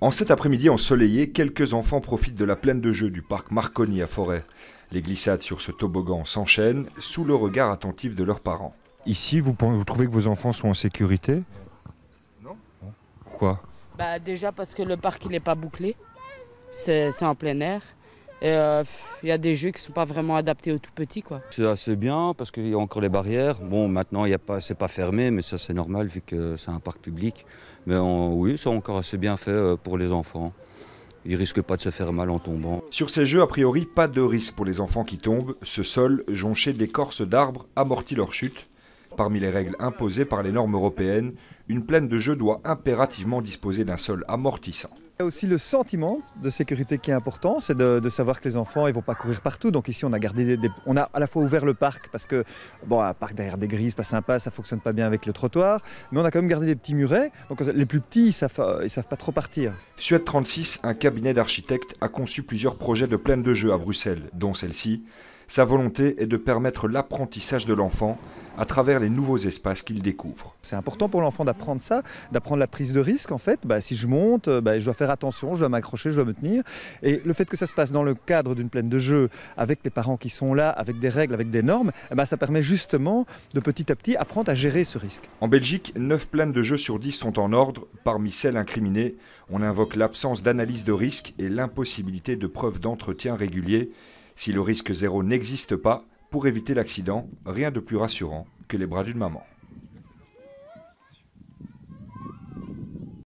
En cet après-midi ensoleillé, quelques enfants profitent de la plaine de jeux du parc Marconi à Forêt. Les glissades sur ce toboggan s'enchaînent sous le regard attentif de leurs parents. Ici, vous trouvez que vos enfants sont en sécurité? Non. Pourquoi? Déjà parce que le parc il n'est pas bouclé, c'est en plein air. Et il y a des jeux qui ne sont pas vraiment adaptés aux tout petits, quoi. C'est assez bien parce qu'il y a encore les barrières. Bon, maintenant, c'est pas fermé, mais ça c'est normal vu que c'est un parc public. Mais oui, c'est encore assez bien fait pour les enfants. Ils risquent pas de se faire mal en tombant. Sur ces jeux, a priori, pas de risque pour les enfants qui tombent. Ce sol, jonché d'écorces d'arbres, amortit leur chute. Parmi les règles imposées par les normes européennes, une plaine de jeu doit impérativement disposer d'un sol amortissant. Il y a aussi le sentiment de sécurité qui est important, c'est de savoir que les enfants ils vont pas courir partout. Donc ici on a gardé on a à la fois ouvert le parc parce que un parc derrière des grilles c'est pas sympa, ça fonctionne pas bien avec le trottoir, mais on a quand même gardé des petits murets. Donc les plus petits ils savent pas trop partir. Suède 36, un cabinet d'architectes, a conçu plusieurs projets de plaine de jeu à Bruxelles, dont celle-ci. Sa volonté est de permettre l'apprentissage de l'enfant à travers les nouveaux espaces qu'il découvre. C'est important pour l'enfant d'apprendre ça, d'apprendre la prise de risque en fait. Si je monte, je dois faire attention, je dois m'accrocher, je dois me tenir. Et le fait que ça se passe dans le cadre d'une plaine de jeu, avec les parents qui sont là, avec des règles, avec des normes, ça permet justement de petit à petit apprendre à gérer ce risque. En Belgique, 9 plaines de jeu sur 10 sont en ordre. Parmi celles incriminées, on invoque l'absence d'analyse de risque et l'impossibilité de preuves d'entretien régulier. Si le risque zéro n'existe pas, pour éviter l'accident, rien de plus rassurant que les bras d'une maman.